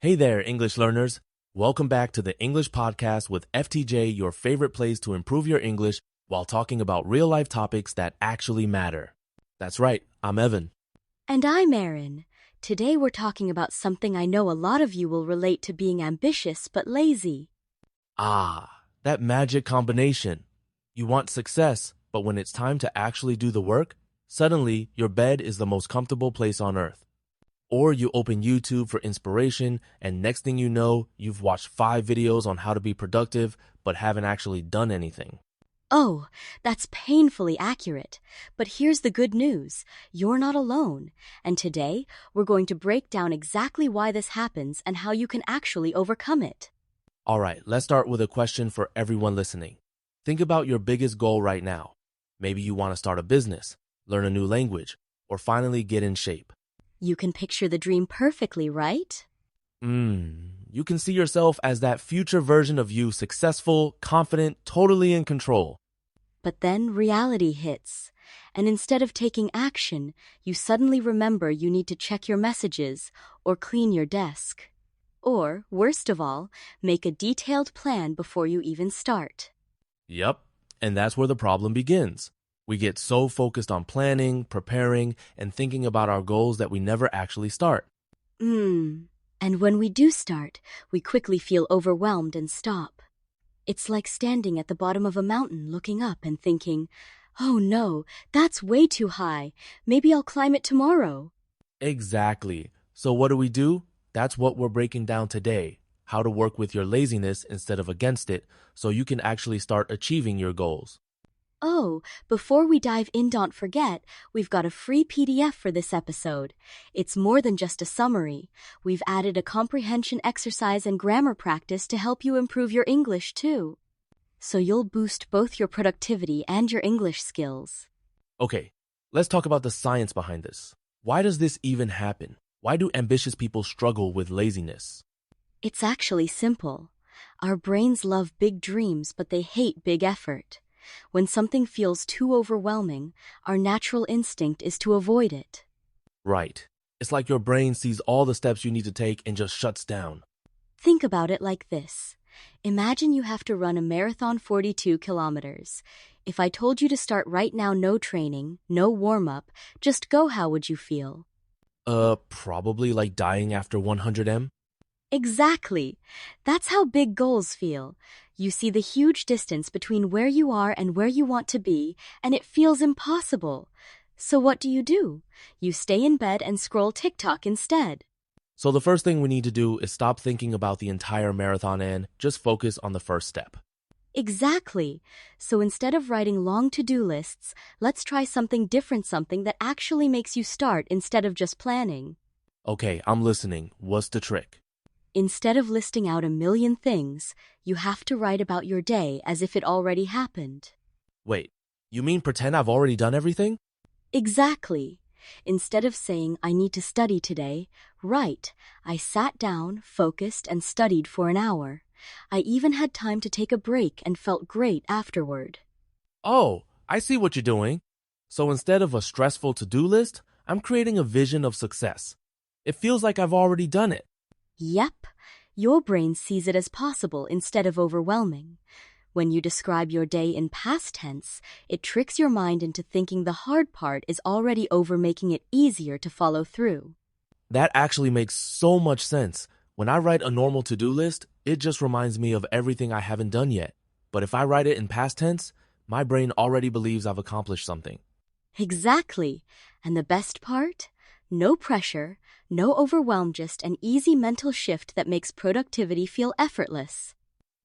Hey there, English learners. Welcome back to the English Podcast with FTJ, your favorite place to improve your English while talking about real-life topics that actually matter. That's right, I'm Evan. And I'm Erin. Today we're talking about something I know a lot of you will relate to being ambitious but lazy. That magic combination. You want success, but when it's time to actually do the work, suddenly your bed is the most comfortable place on earth. Or you open YouTube for inspiration, and next thing you know, you've watched 5 videos on how to be productive, but haven't actually done anything. Oh, that's painfully accurate. But here's the good news. You're not alone. And today, we're going to break down exactly why this happens and how you can actually overcome it. All right, let's start with a question for everyone listening. Think about your biggest goal right now. Maybe you want to start a business, learn a new language, or finally get in shape. You can picture the dream perfectly, right? You can see yourself as that future version of you, successful, confident, totally in control. But then reality hits. And instead of taking action, you suddenly remember you need to check your messages or clean your desk. Or, worst of all, make a detailed plan before you even start. Yep, and that's where the problem begins. We get so focused on planning, preparing, and thinking about our goals that we never actually start. And when we do start, we quickly feel overwhelmed and stop. It's like standing at the bottom of a mountain looking up and thinking, "Oh no, that's way too high. Maybe I'll climb it tomorrow." Exactly. So what do? That's what we're breaking down today. How to work with your laziness instead of against it so you can actually start achieving your goals. Oh, before we dive in, don't forget, we've got a free PDF for this episode. It's more than just a summary. We've added a comprehension exercise and grammar practice to help you improve your English too. So you'll boost both your productivity and your English skills. Okay, let's talk about the science behind this. Why does this even happen? Why do ambitious people struggle with laziness? It's actually simple. Our brains love big dreams, but they hate big effort. When something feels too overwhelming, our natural instinct is to avoid it. Right. It's like your brain sees all the steps you need to take and just shuts down. Think about it like this. Imagine you have to run a marathon 42 kilometers. If I told you to start right now, no training, no warm-up, just go, how would you feel? Probably like dying after 100 m. Exactly. That's how big goals feel. You see the huge distance between where you are and where you want to be, and it feels impossible. So what do? You stay in bed and scroll TikTok instead. So the first thing we need to do is stop thinking about the entire marathon and just focus on the first step. Exactly. So instead of writing long to-do lists, let's try something different, something that actually makes you start instead of just planning. Okay, I'm listening. What's the trick? Instead of listing out a million things, you have to write about your day as if it already happened. Wait, you mean pretend I've already done everything? Exactly. Instead of saying, "I need to study today," write, "I sat down, focused, and studied for an hour. I even had time to take a break and felt great afterward." Oh, I see what you're doing. So instead of a stressful to-do list, I'm creating a vision of success. It feels like I've already done it. Yep, your brain sees it as possible instead of overwhelming. When you describe your day in past tense, it tricks your mind into thinking the hard part is already over, making it easier to follow through. That actually makes so much sense. When I write a normal to-do list, it just reminds me of everything I haven't done yet. But if I write it in past tense, my brain already believes I've accomplished something. Exactly. And the best part? No pressure, no overwhelm, just an easy mental shift that makes productivity feel effortless.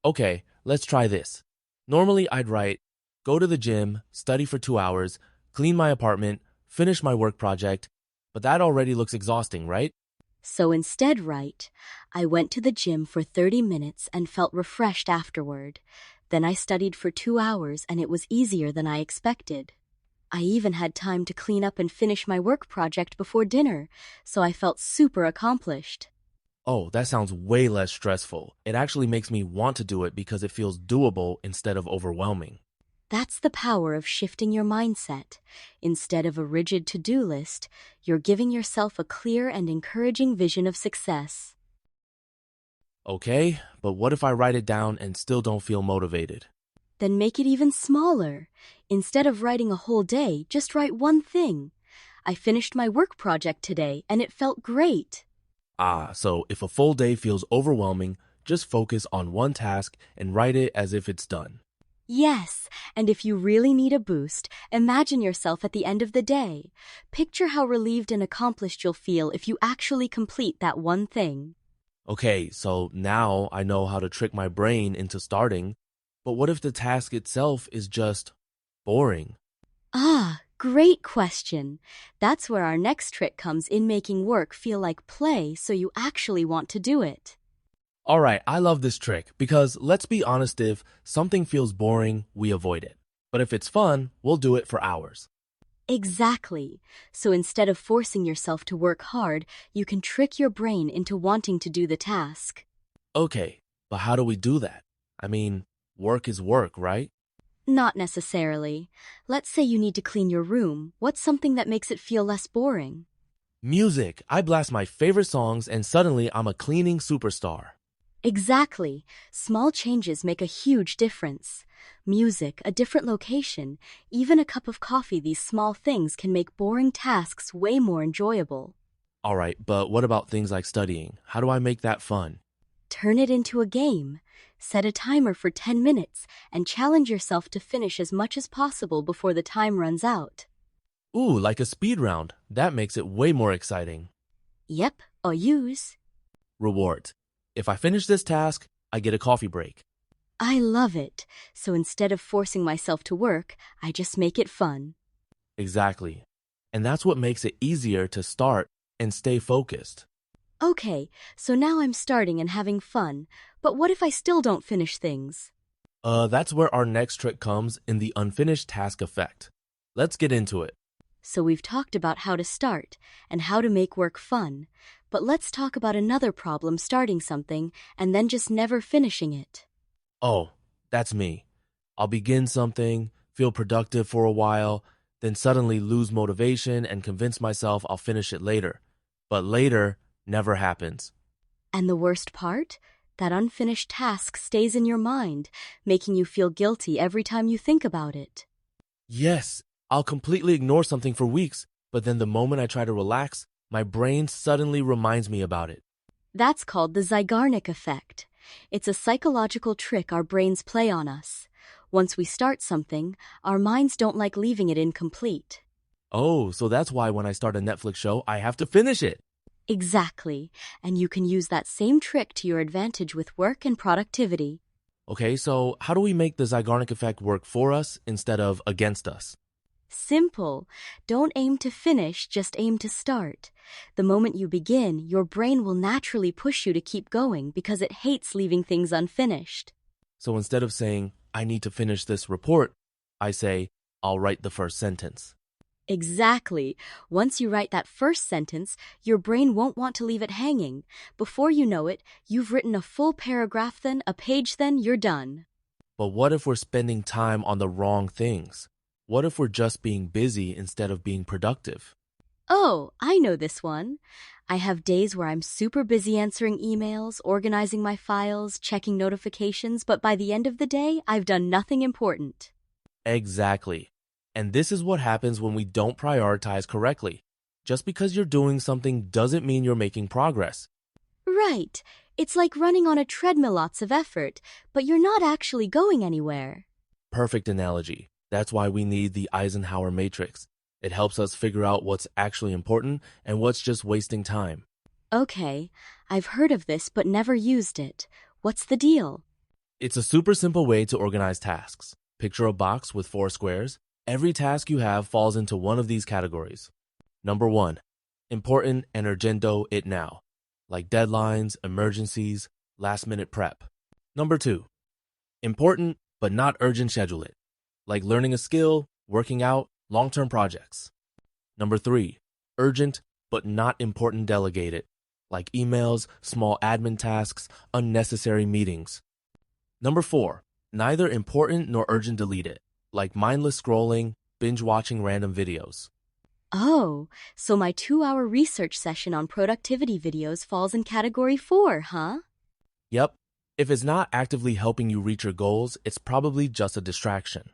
Okay, let's try this. Normally I'd write, go to the gym, study for 2 hours, clean my apartment, finish my work project, but that already looks exhausting, right? So instead write, "I went to the gym for 30 minutes and felt refreshed afterward. Then I studied for 2 hours and it was easier than I expected. I even had time to clean up and finish my work project before dinner, so I felt super accomplished." Oh, that sounds way less stressful. It actually makes me want to do it because it feels doable instead of overwhelming. That's the power of shifting your mindset. Instead of a rigid to-do list, you're giving yourself a clear and encouraging vision of success. Okay, but what if I write it down and still don't feel motivated? Then make it even smaller. Instead of writing a whole day, just write one thing. I finished my work project today and it felt great. So if a full day feels overwhelming, just focus on one task and write it as if it's done. Yes, and if you really need a boost, imagine yourself at the end of the day. Picture how relieved and accomplished you'll feel if you actually complete that one thing. Okay, so now I know how to trick my brain into starting, but what if the task itself is just boring? Great question. That's where our next trick comes in, making work feel like play so you actually want to do it. All right, I love this trick because let's be honest, if something feels boring, we avoid it. But if it's fun, we'll do it for hours. Exactly. So instead of forcing yourself to work hard, you can trick your brain into wanting to do the task. Okay, but how do we do that? I mean, work is work, right? Not necessarily. Let's say you need to clean your room. What's something that makes it feel less boring? Music. I blast my favorite songs and suddenly I'm a cleaning superstar. Exactly. Small changes make a huge difference. Music, a different location, even a cup of coffee, these small things can make boring tasks way more enjoyable. All right, but what about things like studying? How do I make that fun? Turn it into a game. Set a timer for 10 minutes and challenge yourself to finish as much as possible before the time runs out. Ooh, like a speed round. That makes it way more exciting. Yep, or use. Rewards. If I finish this task, I get a coffee break. I love it. So instead of forcing myself to work, I just make it fun. Exactly. And that's what makes it easier to start and stay focused. Okay, so now I'm starting and having fun, but what if I still don't finish things? That's where our next trick comes in the unfinished task effect. Let's get into it. So we've talked about how to start and how to make work fun, but let's talk about another problem: starting something and then just never finishing it. Oh, that's me. I'll begin something, feel productive for a while, then suddenly lose motivation and convince myself I'll finish it later. But later never happens. And the worst part? That unfinished task stays in your mind, making you feel guilty every time you think about it. Yes, I'll completely ignore something for weeks, but then the moment I try to relax, my brain suddenly reminds me about it. That's called the Zygarnik effect. It's a psychological trick our brains play on us. Once we start something, our minds don't like leaving it incomplete. Oh, so that's why when I start a Netflix show, I have to finish it. Exactly, and you can use that same trick to your advantage with work and productivity. Okay, so how do we make the Zygarnik effect work for us instead of against us? Simple. Don't aim to finish, just aim to start. The moment you begin, your brain will naturally push you to keep going because it hates leaving things unfinished. So instead of saying, I need to finish this report, I say, I'll write the first sentence. Exactly. Once you write that first sentence, your brain won't want to leave it hanging. Before you know it, you've written a full paragraph, then a page, then you're done. But what if we're spending time on the wrong things? What if we're just being busy instead of being productive? Oh, I know this one. I have days where I'm super busy answering emails, organizing my files, checking notifications, but by the end of the day, I've done nothing important. Exactly. And this is what happens when we don't prioritize correctly. Just because you're doing something doesn't mean you're making progress. Right. It's like running on a treadmill, lots of effort, but you're not actually going anywhere. Perfect analogy. That's why we need the Eisenhower matrix. It helps us figure out what's actually important and what's just wasting time. Okay, I've heard of this but never used it. What's the deal? It's a super simple way to organize tasks. Picture a box with 4 squares. Every task you have falls into one of these categories. Number 1, important and urgento it now, like deadlines, emergencies, last-minute prep. Number 2, important but not urgent, schedule it, like learning a skill, working out, long-term projects. Number 3, urgent but not important, delegate it, like emails, small admin tasks, unnecessary meetings. Number 4, neither important nor urgent, delete it, like mindless scrolling, binge-watching random videos. Oh, so my 2-hour research session on productivity videos falls in category 4, huh? Yep. If it's not actively helping you reach your goals, it's probably just a distraction.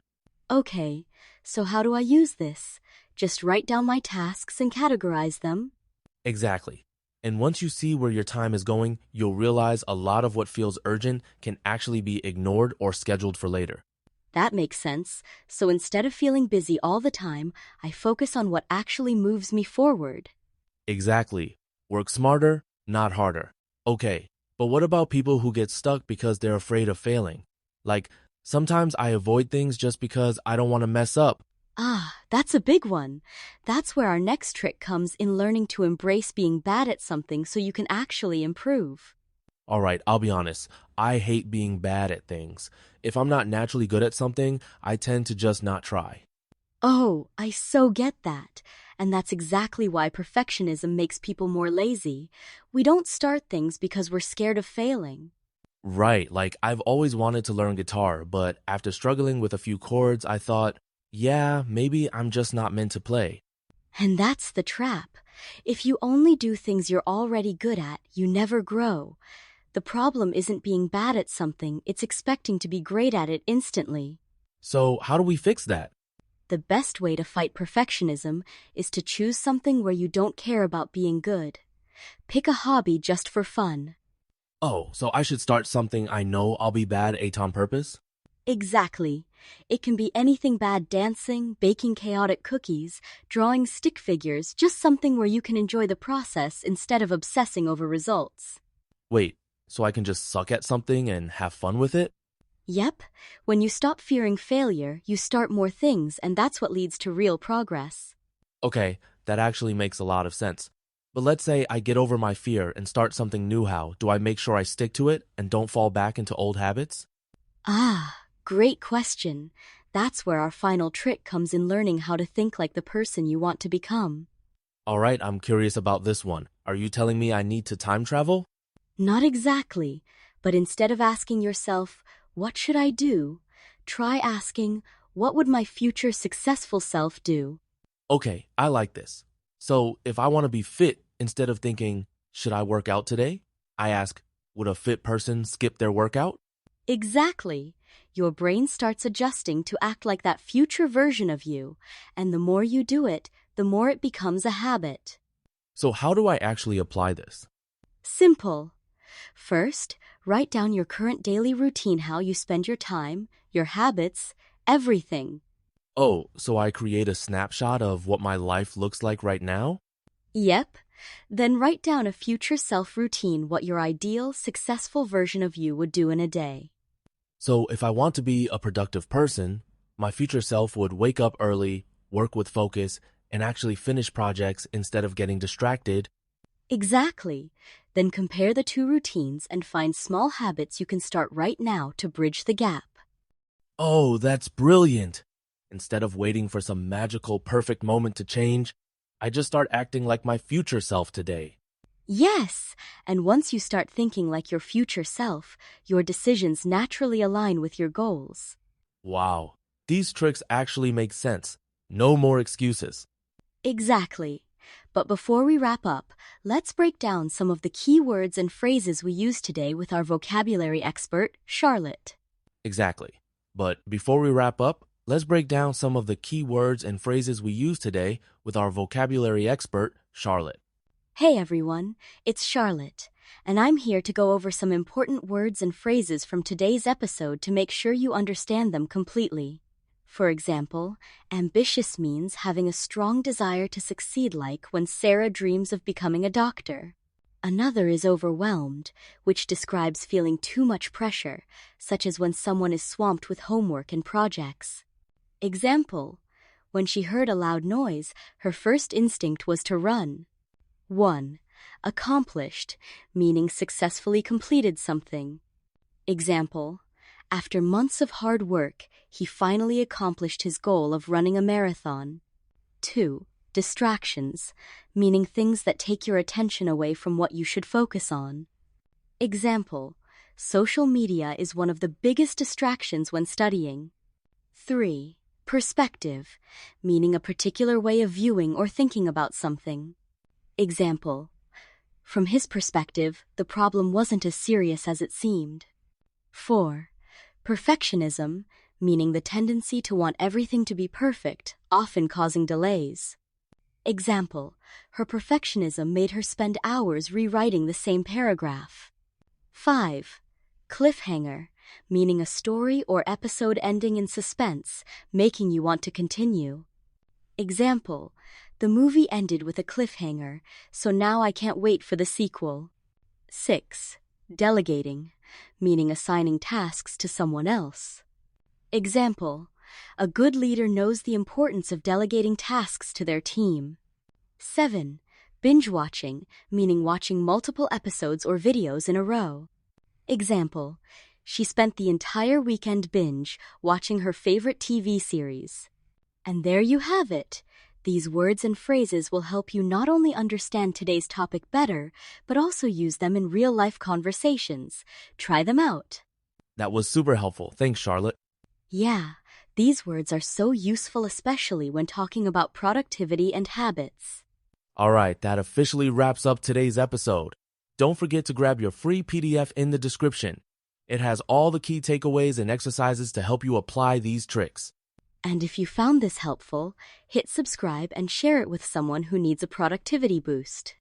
Okay, so how do I use this? Just write down my tasks and categorize them? Exactly. And once you see where your time is going, you'll realize a lot of what feels urgent can actually be ignored or scheduled for later. That makes sense. So instead of feeling busy all the time, I focus on what actually moves me forward. Exactly. Work smarter, not harder. Okay, but what about people who get stuck because they're afraid of failing? Like, sometimes I avoid things just because I don't want to mess up. Ah, that's a big one. That's where our next trick comes in learning to embrace being bad at something so you can actually improve. All right, I'll be honest. I hate being bad at things. If I'm not naturally good at something, I tend to just not try. Oh, I so get that. And that's exactly why perfectionism makes people more lazy. We don't start things because we're scared of failing. Right, like I've always wanted to learn guitar, but after struggling with a few chords, I thought, yeah, maybe I'm just not meant to play. And that's the trap. If you only do things you're already good at, you never grow. The problem isn't being bad at something, it's expecting to be great at it instantly. So, how do we fix that? The best way to fight perfectionism is to choose something where you don't care about being good. Pick a hobby just for fun. Oh, so I should start something I know I'll be bad at on purpose? Exactly. It can be anything bad: dancing, baking chaotic cookies, drawing stick figures, just something where you can enjoy the process instead of obsessing over results. Wait, so I can just suck at something and have fun with it? Yep, when you stop fearing failure, you start more things, and that's what leads to real progress. Okay, that actually makes a lot of sense. But let's say I get over my fear and start something new. How do I make sure I stick to it and don't fall back into old habits? Ah, great question. That's where our final trick comes in learning how to think like the person you want to become. All right, I'm curious about this one. Are you telling me I need to time travel? Not exactly, but instead of asking yourself, what should I do? Try asking, what would my future successful self do? Okay, I like this. So if I want to be fit, instead of thinking, should I work out today? I ask, would a fit person skip their workout? Exactly. Your brain starts adjusting to act like that future version of you, and the more you do it, the more it becomes a habit. So how do I actually apply this? Simple. First, write down your current daily routine, how you spend your time, your habits, everything. Oh, so I create a snapshot of what my life looks like right now? Yep. Then write down a future self routine, what your ideal, successful version of you would do in a day. So if I want to be a productive person, my future self would wake up early, work with focus, and actually finish projects instead of getting distracted. Exactly. Then compare the two routines and find small habits you can start right now to bridge the gap. Oh, that's brilliant. Instead of waiting for some magical perfect moment to change, I just start acting like my future self today. Yes, and once you start thinking like your future self, your decisions naturally align with your goals. Wow, these tricks actually make sense. No more excuses. Exactly. But before we wrap up, let's break down some of the key words and phrases we use today with our vocabulary expert, Charlotte. Exactly. But before we wrap up, let's break down some of the key words and phrases we use today with our vocabulary expert, Charlotte. Hey everyone, it's Charlotte, and I'm here to go over some important words and phrases from today's episode to make sure you understand them completely. For example, ambitious means having a strong desire to succeed, like when Sarah dreams of becoming a doctor. Another is overwhelmed, which describes feeling too much pressure, such as when someone is swamped with homework and projects. Example: when she heard a loud noise, her first instinct was to run. 1. Accomplished, meaning successfully completed something. Example: after months of hard work, he finally accomplished his goal of running a marathon. 2. Distractions, meaning things that take your attention away from what you should focus on. Example: social media is one of the biggest distractions when studying. 3. Perspective, meaning a particular way of viewing or thinking about something. Example: From his perspective, the problem wasn't as serious as it seemed. 4. Perfectionism, meaning the tendency to want everything to be perfect, often causing delays. Example, her perfectionism made her spend hours rewriting the same paragraph. 5. Cliffhanger, meaning a story or episode ending in suspense, making you want to continue. Example, the movie ended with a cliffhanger, so now I can't wait for the sequel. 6. Delegating, meaning assigning tasks to someone else. Example, a good leader knows the importance of delegating tasks to their team. 7. Binge watching, meaning watching multiple episodes or videos in a row. Example, she spent the entire weekend binge watching her favorite TV series. And there you have it. These words and phrases will help you not only understand today's topic better, but also use them in real-life conversations. Try them out. That was super helpful. Thanks, Charlotte. Yeah, these words are so useful, especially when talking about productivity and habits. All right, that officially wraps up today's episode. Don't forget to grab your free PDF in the description. It has all the key takeaways and exercises to help you apply these tricks. And if you found this helpful, hit subscribe and share it with someone who needs a productivity boost.